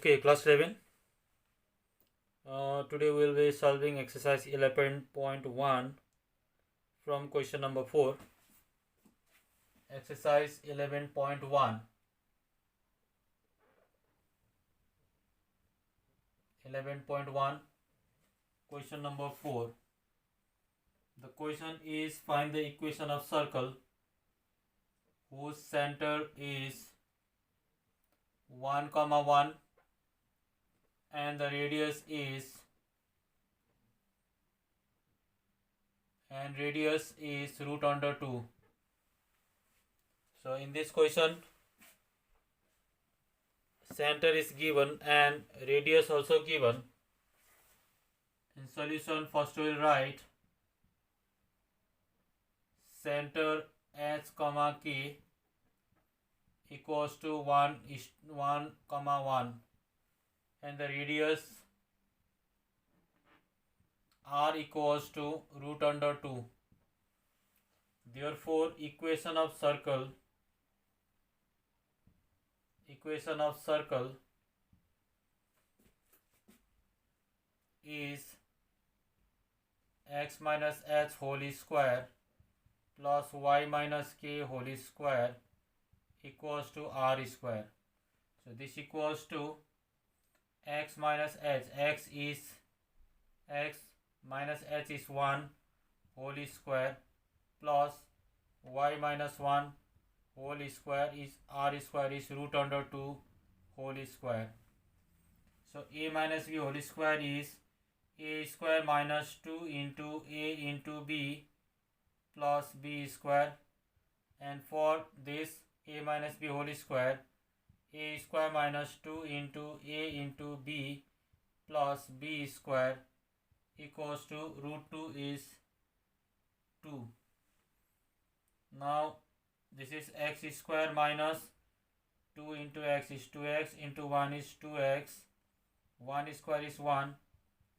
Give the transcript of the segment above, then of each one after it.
Okay, class 11. Today we will be solving exercise 11.1 from question number 4. Exercise 11.1. 11.1, question number 4. The question is find the equation of circle whose center is 1, 1 and the radius is root under 2. So in this question, center is given and radius also given. In solution, first we will write center h comma k equals to 1, 1, and the radius r equals to root under 2. Therefore, equation of circle is x minus h whole square plus y minus k whole square equals to r square. So this equals to x minus h. X minus h is 1 whole square plus y minus 1 whole square is r square is root under 2 whole square. So a minus b whole square is a square minus 2 into a into b plus b square, and for this a minus b whole square, a square minus 2 into a into b plus b square equals to root 2 is 2. Now this is x square minus 2 into x is 2x into 1 is 2x, 1 square is 1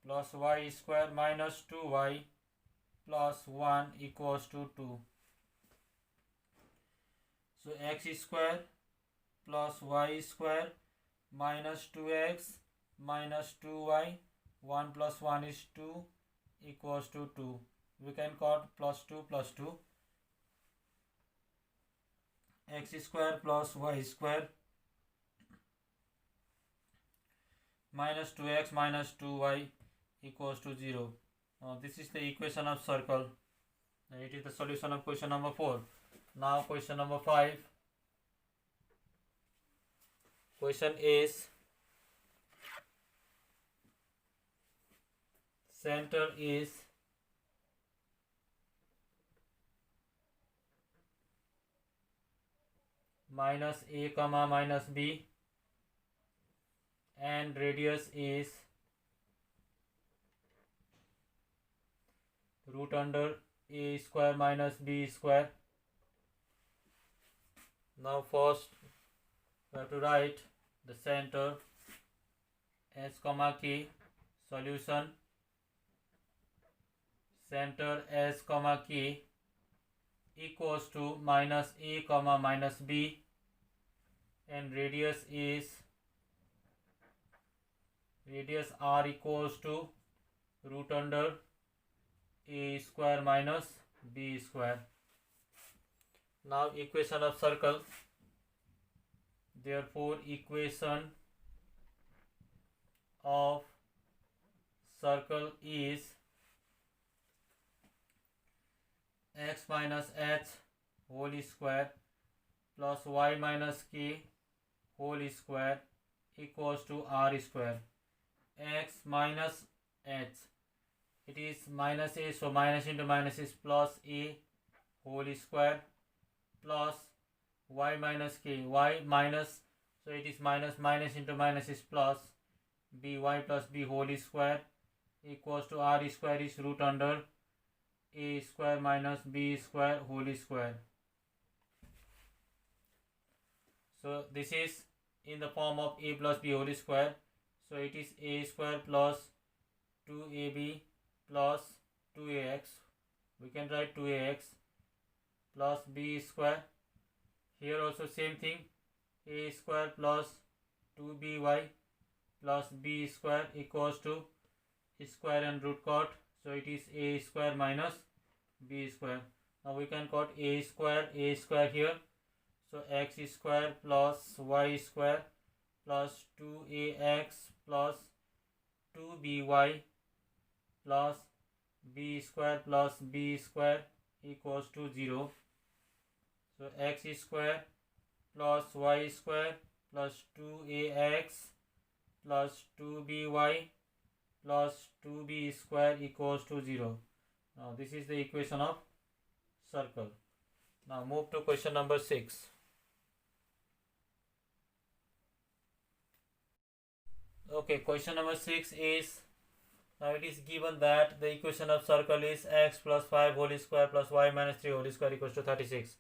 plus y square minus 2y plus 1 equals to 2. So x square plus y square minus 2x minus 2y, 1 plus 1 is 2 equals to 2. We can call plus 2 plus 2. X square plus y square minus 2x minus 2y equals to 0. Now this is the equation of circle. It is the solution of question number 4. Now question number 5. Question is center is minus a comma minus b and radius is root under a square minus b square. Now first we have to write the center s comma k. Solution center s comma k equals to minus a comma minus b and radius r equals to root under a square minus b square. Now equation of circle. Therefore equation of circle is x minus h whole square plus y minus k whole square equals to r square. X minus h, it is minus a, so minus into minus is plus a whole square plus y minus k, y minus, so it is minus into minus is plus by plus b whole square equals to r square is root under a square minus b square whole square. So this is in the form of a plus b whole square. So it is a square plus 2ab plus 2ax. We can write 2ax plus b square. Here also same thing, a square plus 2by plus b square equals to square and root cut. So it is a square minus b square. Now we can cut a square here. So x square plus y square plus 2ax plus 2by plus b square plus b square equals to 0. So x square plus y square plus 2ax plus 2by plus 2b square equals to 0. Now this is the equation of circle. Now move to question number 6. Okay, question number 6 is, now it is given that the equation of circle is x plus 5 whole square plus y minus 3 whole square equals to 36.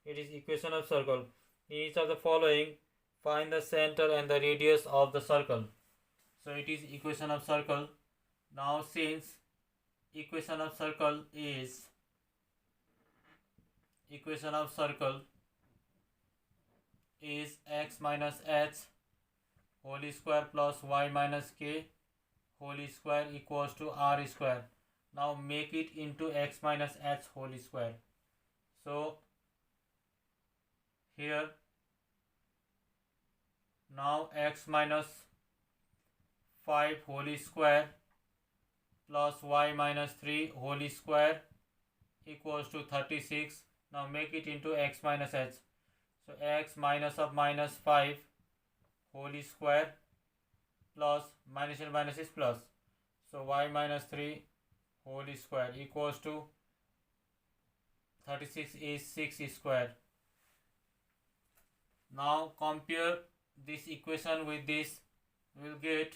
It is equation of circle. In each of the following, find the center and the radius of the circle. So it is equation of circle. Now since equation of circle is x minus h whole square plus y minus k whole square equals to r square. Now make it into x minus h whole square. So here now x minus 5 whole square plus y minus 3 whole square equals to 36. Now make it into x minus h. So x minus of minus 5 whole square plus minus and minus is plus. So y minus 3 whole square equals to 36 is 6 square. Now compare this equation with this. We will get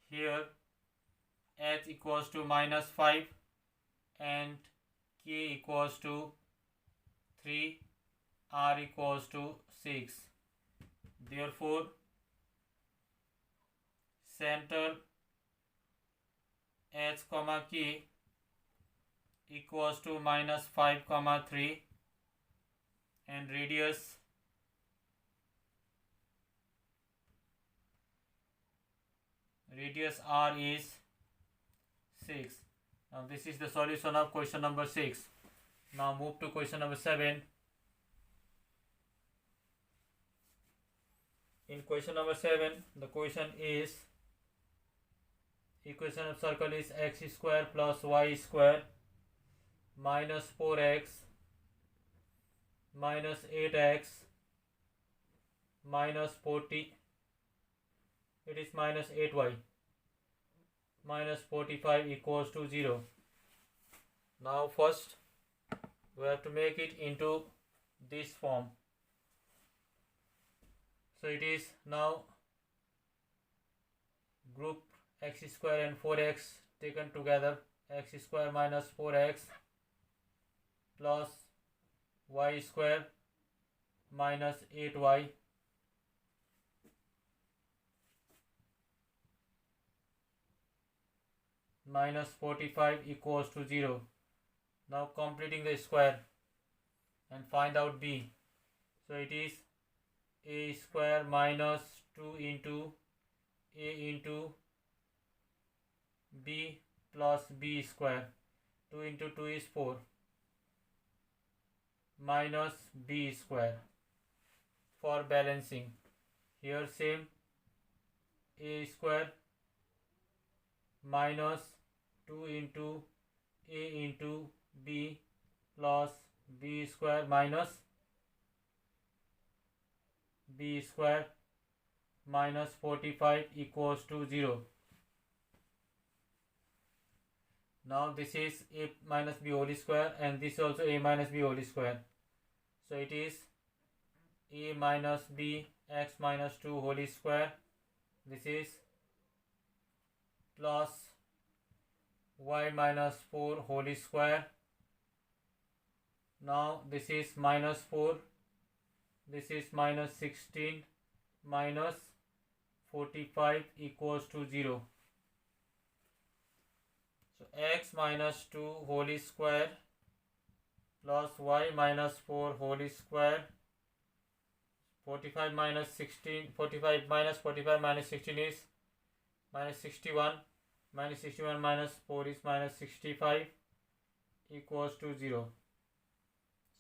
here h equals to minus 5 and k equals to 3, r equals to 6. Therefore center h comma k equals to minus 5 comma 3 and radius r is 6. Now this is the solution of question number 6. Now move to question number 7. In question number 7, the question is equation of circle is x square plus y square minus 4x minus 8x minus 40, it is minus 8y minus 45 equals to 0. Now first we have to make it into this form. So it is now group x square and 4x taken together, x square minus 4x plus y square minus 8y minus 45 equals to 0. Now completing the square and find out b. So it is a square minus 2 into a into b plus b square. 2 into 2 is 4 minus b square. For balancing, here same a square minus 2 into a into b plus b square minus b square minus 45 equals to 0. Now this is a minus b whole square and this also a minus b whole square. So it is a minus b x minus 2 whole square. This is plus y minus 4 whole square. Now this is minus 4, this is minus 16 minus 45 equals to 0. So x minus 2 whole square plus y minus 4 whole square 45 minus 16, 45 minus 45 minus 16 is minus 61. Minus 61 minus 4 is minus 65 equals to 0.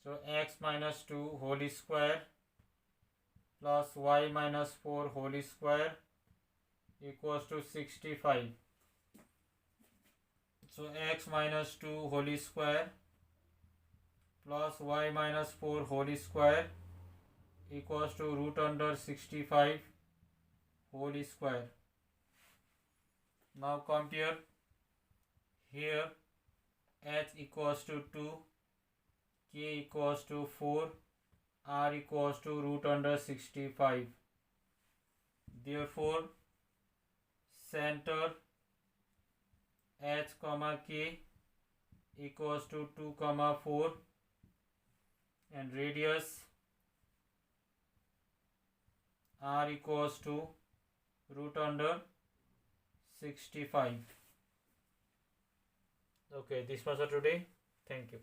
So x minus 2 whole square plus y minus 4 whole square equals to 65. So x minus 2 whole square plus y minus 4 whole square equals to root under 65 whole square. Now compare here. H equals to 2, k equals to 4, r equals to root under 65. Therefore, center h comma k equals to 2 comma 4 and radius r equals to root under 65. Okay, this was for today. Thank you.